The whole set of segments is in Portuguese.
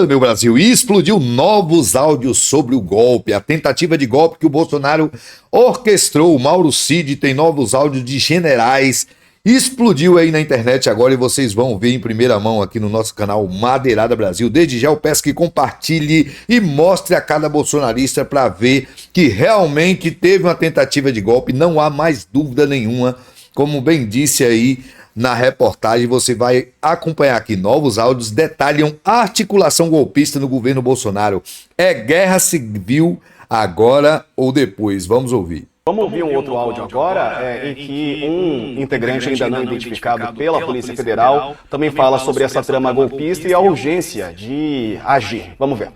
Meu Brasil, e explodiu novos áudios sobre o golpe, a tentativa de golpe que o Bolsonaro orquestrou. O Mauro Cid tem novos áudios de generais. Explodiu aí na internet agora e vocês vão ver em primeira mão aqui no nosso canal Madeirada Brasil. Desde já eu peço que compartilhe e mostre a cada bolsonarista para ver que realmente teve uma tentativa de golpe. Não há mais dúvida nenhuma. Como bem disse aí na reportagem, você vai acompanhar aqui novos áudios, detalham a articulação golpista no governo Bolsonaro. É guerra civil agora ou depois? Vamos ouvir. Vamos ouvir um outro áudio agora, em que um integrante ainda não identificado pela Polícia Federal também fala sobre essa trama golpista e a urgência de agir. Vamos ver.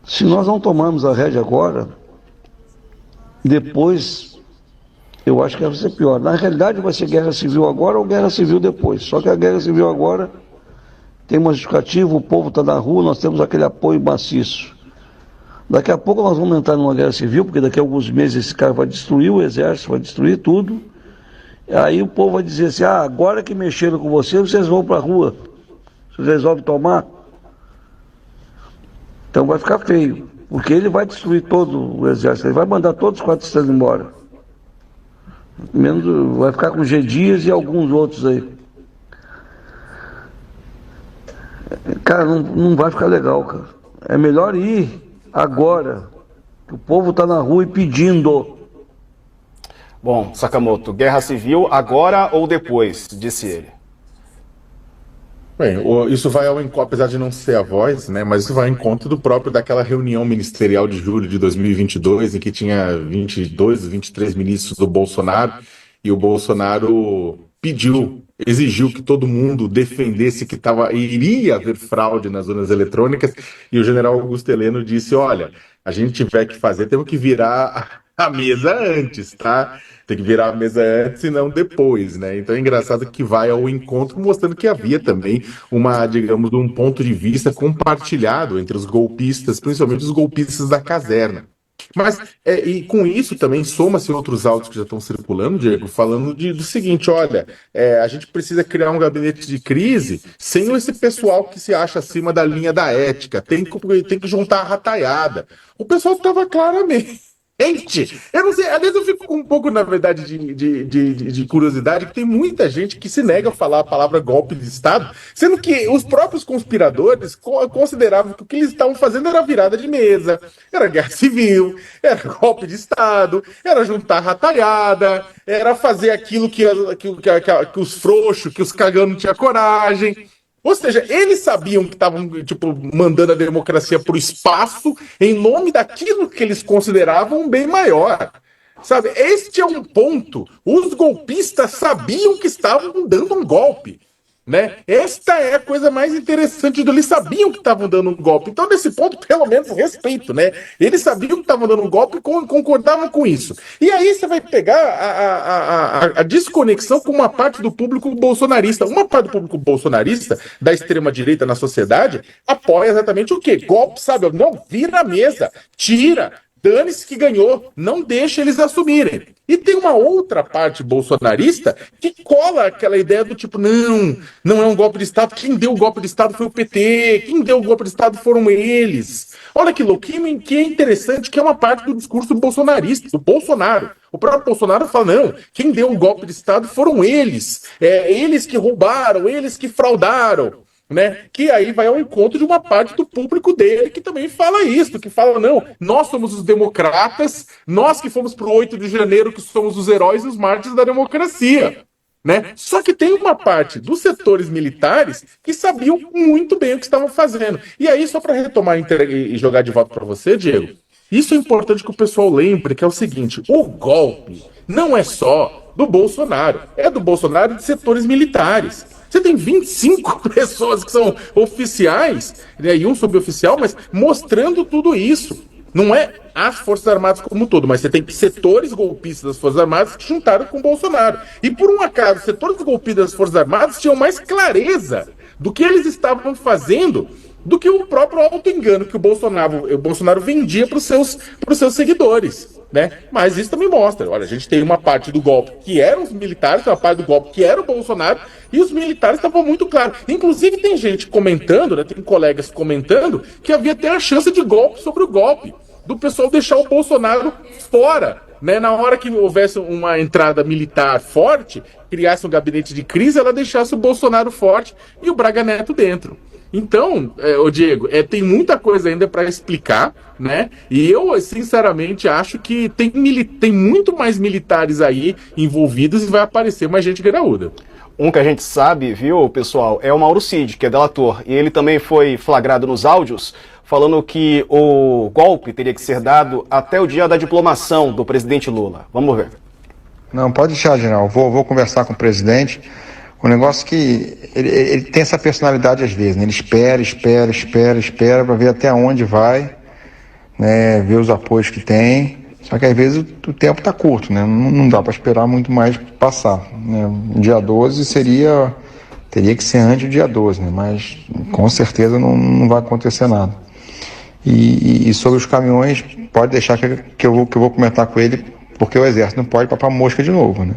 Se nós não tomarmos a rédea agora, depois eu acho que vai ser pior. Na realidade vai ser guerra civil agora ou guerra civil depois. Só que a guerra civil agora tem uma justificativa, o povo está na rua, nós temos aquele apoio maciço. Daqui a pouco nós vamos entrar numa guerra civil, porque daqui a alguns meses esse cara vai destruir o exército, vai destruir tudo. E aí o povo vai dizer assim, agora que mexeram com vocês vão para a rua. Vocês resolvem tomar? Então vai ficar feio, porque ele vai destruir todo o exército, ele vai mandar todos os 400 embora. Menos, vai ficar com G. Dias e alguns outros aí. Cara, não vai ficar legal, cara. É melhor ir agora, que o povo está na rua e pedindo. Bom, Sakamoto, guerra civil agora ou depois, disse ele. Bem, isso vai ao encontro, apesar de não ser a voz, né, mas isso vai ao encontro do próprio daquela reunião ministerial de julho de 2022, em que tinha 22, 23 ministros do Bolsonaro, e o Bolsonaro exigiu que todo mundo defendesse que iria haver fraude nas urnas eletrônicas, e o general Augusto Heleno disse, olha, a gente tiver que fazer, temos que virar a mesa antes, tá? Tem que virar a mesa antes e não depois, né? Então é engraçado que vai ao encontro, mostrando que havia também um ponto de vista compartilhado entre os golpistas, principalmente os golpistas da caserna. Mas, e com isso também soma-se outros áudios que já estão circulando, Diego, falando do seguinte, olha, a gente precisa criar um gabinete de crise sem esse pessoal que se acha acima da linha da ética, tem que juntar a rataiada. O pessoal estava claramente... Gente, eu não sei, às vezes eu fico com um pouco, na verdade, de curiosidade, que tem muita gente que se nega a falar a palavra golpe de Estado, sendo que os próprios conspiradores consideravam que o que eles estavam fazendo era virada de mesa, era guerra civil, era golpe de Estado, era juntar rataiada, era fazer aquilo que os frouxos, que os cagão não tinham coragem. Ou seja, eles sabiam que estavam, mandando a democracia para o espaço em nome daquilo que eles consideravam um bem maior. Sabe, este é um ponto. Os golpistas sabiam que estavam dando um golpe, né? Esta é a coisa mais interessante. Eles sabiam que estavam dando um golpe. Então, nesse ponto, pelo menos, respeito, né? Eles sabiam que estavam dando um golpe e concordavam com isso. E aí você vai pegar a desconexão com uma parte do público bolsonarista. Uma parte do público bolsonarista, da extrema-direita na sociedade, apoia exatamente o quê? Golpe, sabe? Não, vira a mesa, tira, dane-se que ganhou, não deixa eles assumirem. E tem uma outra parte bolsonarista que cola aquela ideia do tipo, não é um golpe de Estado, quem deu o golpe de Estado foi o PT, quem deu o golpe de Estado foram eles. Olha que louco, que é interessante, que é uma parte do discurso bolsonarista, do Bolsonaro. O próprio Bolsonaro fala, não, quem deu o golpe de Estado foram eles, eles que roubaram, eles que fraudaram. Né? Que aí vai ao encontro de uma parte do público dele que também fala isso, que fala, não, nós somos os democratas, nós que fomos pro 8 de janeiro, que somos os heróis e os mártires da democracia. Né? Só que tem uma parte dos setores militares que sabiam muito bem o que estavam fazendo. E aí, só para retomar e jogar de volta para você, Diego, isso é importante que o pessoal lembre, que é o seguinte, o golpe não é só do Bolsonaro, é do Bolsonaro e de setores militares. Você tem 25 pessoas que são oficiais, né, e um suboficial, mas mostrando tudo isso. Não é as Forças Armadas como um todo, mas você tem setores golpistas das Forças Armadas que juntaram com o Bolsonaro. E por um acaso, os setores golpistas das Forças Armadas tinham mais clareza do que eles estavam fazendo do que o próprio auto-engano que o Bolsonaro vendia para os seus seguidores, né? Mas isso também mostra, olha, a gente tem uma parte do golpe que eram os militares, uma parte do golpe que era o Bolsonaro, e os militares estavam muito claros. Inclusive tem gente comentando, né, tem colegas comentando, que havia até a chance de golpe sobre o golpe, do pessoal deixar o Bolsonaro fora, né? Na hora que houvesse uma entrada militar forte, criasse um gabinete de crise, ela deixasse o Bolsonaro forte e o Braga Neto dentro. Então, Diego, tem muita coisa ainda para explicar, né? E eu, sinceramente, acho que tem muito mais militares aí envolvidos e vai aparecer mais gente graúda. Um que a gente sabe, viu, pessoal, é o Mauro Cid, que é delator. E ele também foi flagrado nos áudios falando que o golpe teria que ser dado até o dia da diplomação do presidente Lula. Vamos ver. Não, pode deixar, general. Vou conversar com o presidente. O negócio é que ele tem essa personalidade às vezes, né? Ele espera para ver até onde vai, né? Ver os apoios que tem. Só que às vezes o tempo está curto, né? Não dá para esperar muito mais passar, né? O dia 12 teria que ser antes do dia 12, né? Mas com certeza não vai acontecer nada. E sobre os caminhões, pode deixar que eu vou comentar com ele, porque o exército não pode papar mosca de novo, né?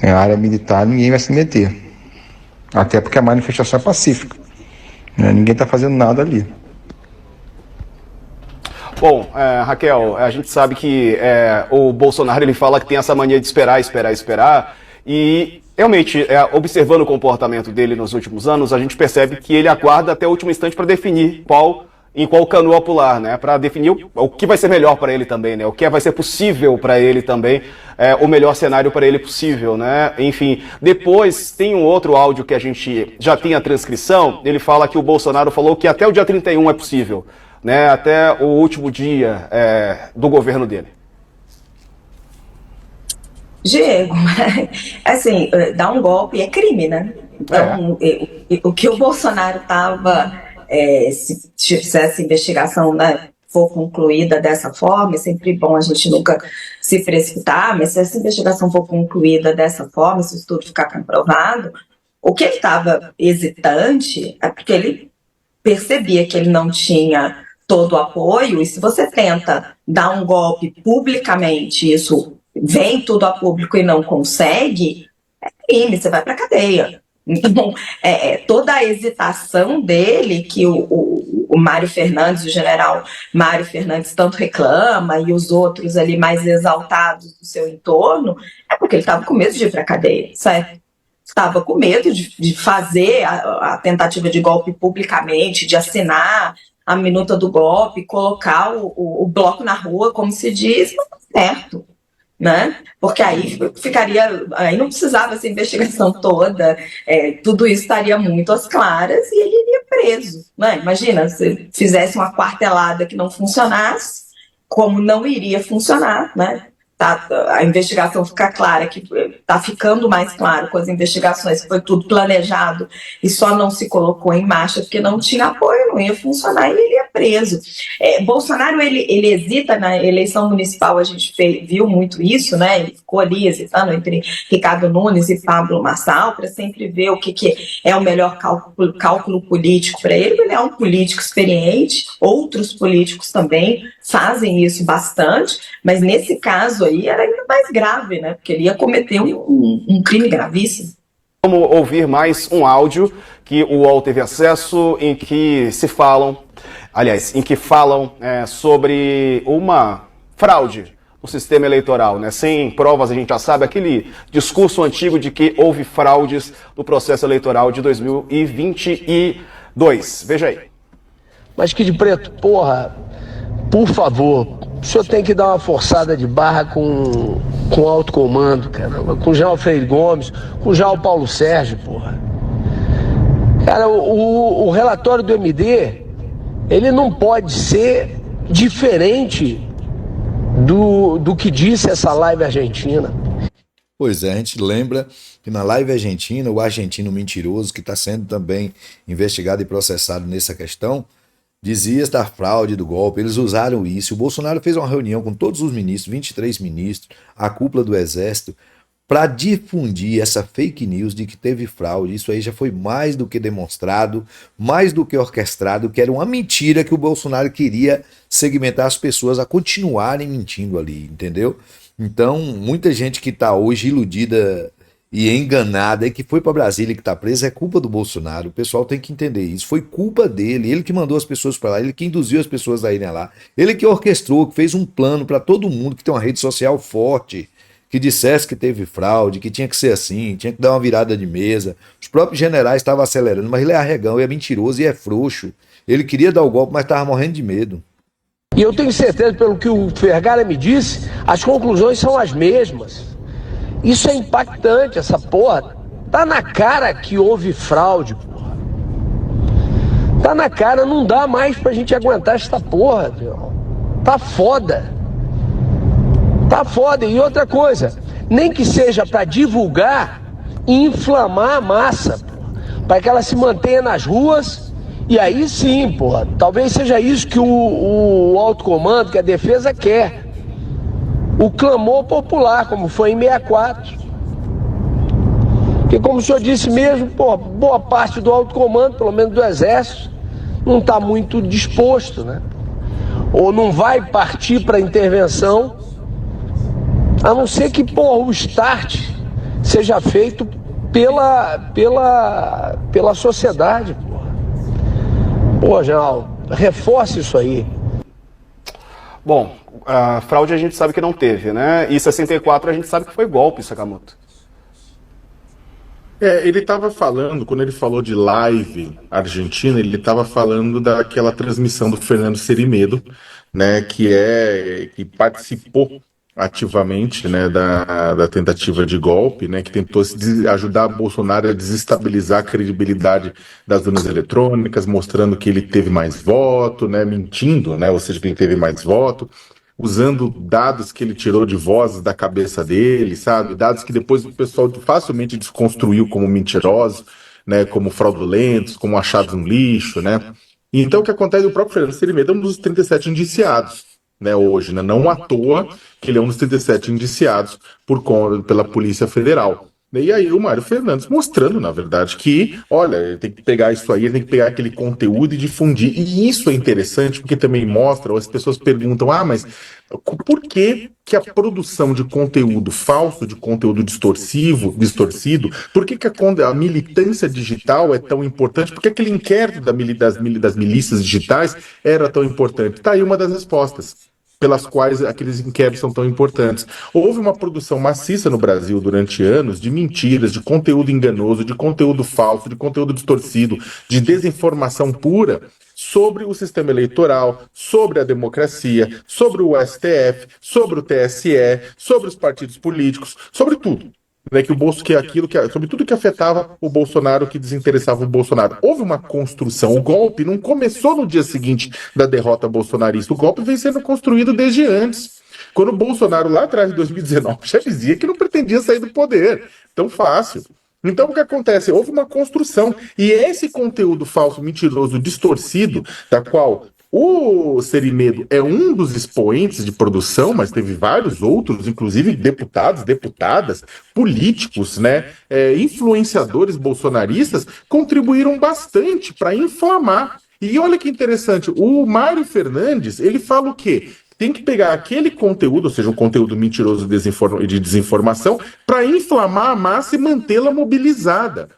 Na área militar ninguém vai se meter, até porque a manifestação é pacífica, né? Ninguém está fazendo nada ali. Bom, Raquel, a gente sabe que o Bolsonaro ele fala que tem essa mania de esperar, e realmente, observando o comportamento dele nos últimos anos, a gente percebe que ele aguarda até o último instante para definir em qual canoa pular, né? Para definir o que vai ser melhor para ele também, né? O que vai ser possível para ele também, o melhor cenário para ele possível, né? Enfim, depois tem um outro áudio que a gente já tem a transcrição, ele fala que o Bolsonaro falou que até o dia 31 é possível, né? Até o último dia do governo dele. Diego, assim, dar um golpe é crime, né? Então, o que o Bolsonaro estava... se essa investigação, né, for concluída dessa forma, é sempre bom a gente nunca se precipitar, mas se essa investigação for concluída dessa forma, se isso tudo ficar comprovado, o que ele estava hesitante é porque ele percebia que ele não tinha todo o apoio, e se você tenta dar um golpe publicamente, isso vem tudo a público e não consegue, é crime, você vai para a cadeia. Então, toda a hesitação dele, que o Mário Fernandes, o general Mário Fernandes, tanto reclama, e os outros ali mais exaltados do seu entorno, é porque ele estava com medo de ir para a cadeia, certo? Estava com medo de fazer a tentativa de golpe publicamente, de assinar a minuta do golpe, colocar o bloco na rua, como se diz, não é certo. Né? Porque aí não precisava essa investigação toda, tudo isso estaria muito às claras e ele iria preso, né? Imagina, se fizesse uma quartelada que não funcionasse, como não iria funcionar, né? A investigação fica clara, que está ficando mais claro com as investigações, que foi tudo planejado e só não se colocou em marcha porque não tinha apoio, não ia funcionar e ele ia preso. Bolsonaro, ele hesita na eleição municipal, a gente viu muito isso, né? Ele ficou ali hesitando entre Ricardo Nunes e Pablo Marçal para sempre ver o que é o melhor cálculo político para ele. Ele é um político experiente, outros políticos também fazem isso bastante, mas nesse caso aí era ainda mais grave, né? Porque ele ia cometer um crime gravíssimo. Vamos ouvir mais um áudio que o UOL teve acesso, em que falam sobre uma fraude no sistema eleitoral, né? Sem provas, a gente já sabe, aquele discurso antigo de que houve fraudes no processo eleitoral de 2022. Veja aí. Mas que de preto, porra, por favor, o senhor tem que dar uma forçada de barra com o alto comando, caramba, com o Jean Freire Gomes, com o Jean Paulo Sérgio, porra. Cara, o relatório do MD, ele não pode ser diferente do que disse essa live argentina. Pois é, a gente lembra que na live argentina, o argentino mentiroso, que está sendo também investigado e processado nessa questão, dizia da fraude do golpe, eles usaram isso. O Bolsonaro fez uma reunião com todos os ministros, 23 ministros, a cúpula do Exército, para difundir essa fake news de que teve fraude. Isso aí já foi mais do que demonstrado, mais do que orquestrado, que era uma mentira que o Bolsonaro queria segmentar as pessoas a continuarem mentindo ali, entendeu? Então, muita gente que está hoje iludida e enganada e que foi para Brasília e que está presa é culpa do Bolsonaro. O pessoal tem que entender isso. Foi culpa dele, ele que mandou as pessoas para lá, ele que induziu as pessoas a irem lá, ele que orquestrou, que fez um plano para todo mundo que tem uma rede social forte, que dissesse que teve fraude, que tinha que ser assim, tinha que dar uma virada de mesa. Os próprios generais estavam acelerando, mas ele é arregão, é mentiroso e é frouxo. Ele queria dar o golpe, mas estava morrendo de medo. E eu tenho certeza, pelo que o Vergara me disse, as conclusões são as mesmas. Isso é impactante, essa porra. Tá na cara que houve fraude, porra. Tá na cara, não dá mais pra gente aguentar essa porra, meu. Tá foda. Tá foda. E outra coisa, nem que seja para divulgar e inflamar a massa, para que ela se mantenha nas ruas, e aí sim, porra, talvez seja isso que o alto comando, que a defesa quer. O clamor popular, como foi em 64. Porque como o senhor disse mesmo, porra, boa parte do alto comando, pelo menos do Exército, não está muito disposto, né? Ou não vai partir para a intervenção, a não ser que, porra, o start seja feito pela sociedade, porra. Pô, general, reforce isso aí. Bom, a fraude a gente sabe que não teve, né? E 64 a gente sabe que foi golpe, Sakamoto. Ele estava falando, quando ele falou de live argentina, ele estava falando daquela transmissão do Fernando Serimedo, né, que participou ativamente, né, da tentativa de golpe, né, que tentou ajudar Bolsonaro a desestabilizar a credibilidade das urnas eletrônicas, mostrando que ele teve mais voto, né, mentindo, né, ou seja, que ele teve mais voto, usando dados que ele tirou de vozes da cabeça dele, sabe, dados que depois o pessoal facilmente desconstruiu como mentirosos, né, como fraudulentos, como achados no lixo, né. E então o que acontece, o próprio Fernando Serimedo é um dos 37 indiciados, né, hoje, né, não à toa que ele é um dos 37 indiciados pela Polícia Federal. E aí o Mário Fernandes mostrando, na verdade, que, olha, tem que pegar isso aí, tem que pegar aquele conteúdo e difundir. E isso é interessante porque também mostra, as pessoas perguntam, mas por que que a produção de conteúdo falso, de conteúdo distorcido, por que que a militância digital é tão importante? Por que aquele inquérito das milícias digitais era tão importante? Tá aí uma das respostas pelas quais aqueles inquéritos são tão importantes. Houve uma produção maciça no Brasil durante anos de mentiras, de conteúdo enganoso, de conteúdo falso, de conteúdo distorcido, de desinformação pura sobre o sistema eleitoral, sobre a democracia, sobre o STF, sobre o TSE, sobre os partidos políticos, sobre tudo. Né, sobre tudo que afetava o Bolsonaro, que desinteressava o Bolsonaro. Houve uma construção. O golpe não começou no dia seguinte da derrota bolsonarista. O golpe vem sendo construído desde antes. Quando o Bolsonaro, lá atrás, em 2019, já dizia que não pretendia sair do poder. Tão fácil. Então, o que acontece? Houve uma construção. E esse conteúdo falso, mentiroso, distorcido, da qual o Serimedo é um dos expoentes de produção, mas teve vários outros, inclusive deputados, deputadas, políticos, né, influenciadores bolsonaristas, contribuíram bastante para inflamar. E olha que interessante, o Mário Fernandes, ele fala o quê? Tem que pegar aquele conteúdo, ou seja, um conteúdo mentiroso de desinformação, para inflamar a massa e mantê-la mobilizada.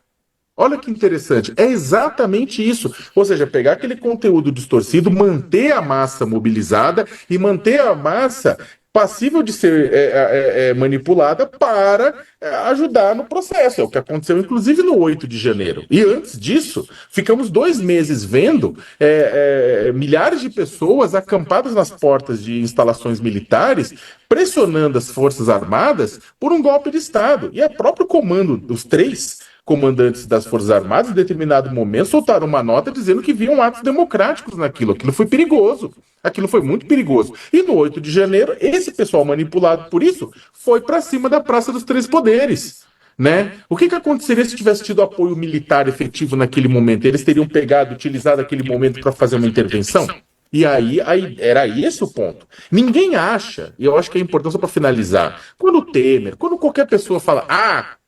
Olha que interessante, é exatamente isso. Ou seja, pegar aquele conteúdo distorcido, manter a massa mobilizada e manter a massa passível de ser manipulada para ajudar no processo. É o que aconteceu, inclusive, no 8 de janeiro. E antes disso, ficamos 2 meses vendo milhares de pessoas acampadas nas portas de instalações militares, pressionando as Forças Armadas por um golpe de Estado. E o próprio comando, os 3 comandantes das Forças Armadas, em determinado momento, soltaram uma nota dizendo que viam atos democráticos naquilo. Aquilo foi perigoso. Aquilo foi muito perigoso. E no 8 de janeiro, esse pessoal manipulado por isso foi para cima da Praça dos Três Poderes. Né? O que aconteceria se tivesse tido apoio militar efetivo naquele momento? Eles teriam utilizado aquele momento para fazer uma intervenção? E aí era esse o ponto. Ninguém acha, e eu acho que é importante só para finalizar, quando o Temer, quando qualquer pessoa fala,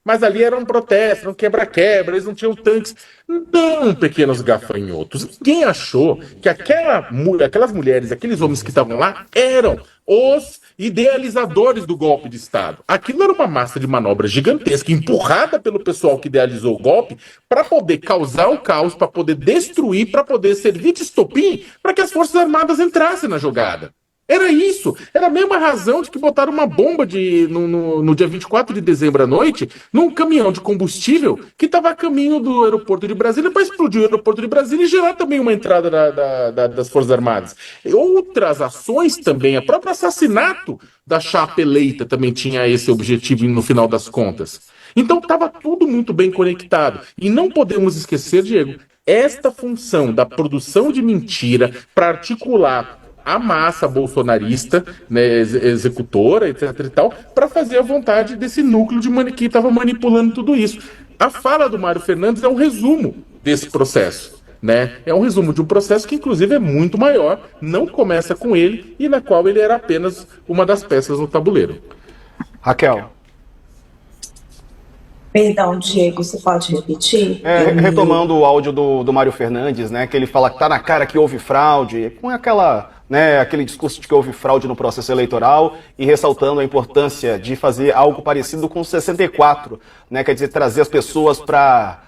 mas ali era um protesto, era um quebra-quebra, eles não tinham tanques. Não, pequenos gafanhotos. Ninguém achou que aquelas mulheres, aqueles homens que estavam lá, eram os idealizadores do golpe de Estado. Aquilo era uma massa de manobra gigantesca, empurrada pelo pessoal que idealizou o golpe, para poder causar o caos, para poder destruir, para poder servir de estopim para que as Forças Armadas entrassem na jogada. Era isso. Era a mesma razão de que botaram uma bomba no dia 24 de dezembro à noite num caminhão de combustível que estava a caminho do aeroporto de Brasília para explodir o aeroporto de Brasília e gerar também uma entrada das Forças Armadas. E outras ações também, o próprio assassinato da chapa eleita também tinha esse objetivo no final das contas. Então estava tudo muito bem conectado. E não podemos esquecer, Diego, esta função da produção de mentira para articular a massa bolsonarista, né, executora, etc e tal, para fazer a vontade desse núcleo que estava manipulando tudo isso. A fala do Mário Fernandes é um resumo desse processo. Né? É um resumo de um processo que, inclusive, é muito maior, não começa com ele e na qual ele era apenas uma das peças no tabuleiro. Raquel. Perdão, Diego, você pode repetir? Retomando o áudio do Mário Fernandes, né, que ele fala que tá na cara que houve fraude, com aquele discurso de que houve fraude no processo eleitoral e ressaltando a importância de fazer algo parecido com o 64, né, quer dizer, trazer as pessoas para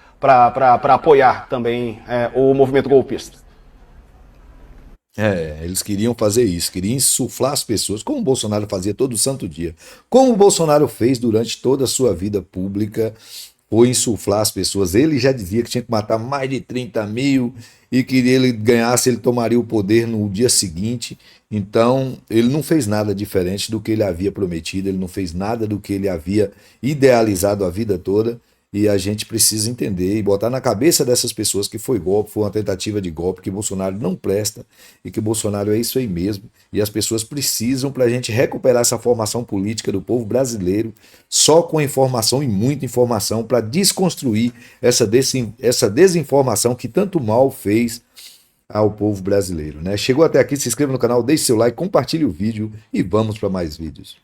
apoiar também o movimento golpista. Eles queriam fazer isso, queriam insuflar as pessoas, como o Bolsonaro fazia todo santo dia. Como o Bolsonaro fez durante toda a sua vida pública, foi insuflar as pessoas. Ele já dizia que tinha que matar mais de 30 mil e que ele ganhasse, ele tomaria o poder no dia seguinte. Então, ele não fez nada diferente do que ele havia prometido, ele não fez nada do que ele havia idealizado a vida toda. E a gente precisa entender e botar na cabeça dessas pessoas que foi golpe, foi uma tentativa de golpe, que Bolsonaro não presta e que Bolsonaro é isso aí mesmo. E as pessoas precisam, para a gente recuperar essa formação política do povo brasileiro, só com informação e muita informação, para desconstruir essa desinformação que tanto mal fez ao povo brasileiro, né? Chegou até aqui, se inscreva no canal, deixe seu like, compartilhe o vídeo e vamos para mais vídeos.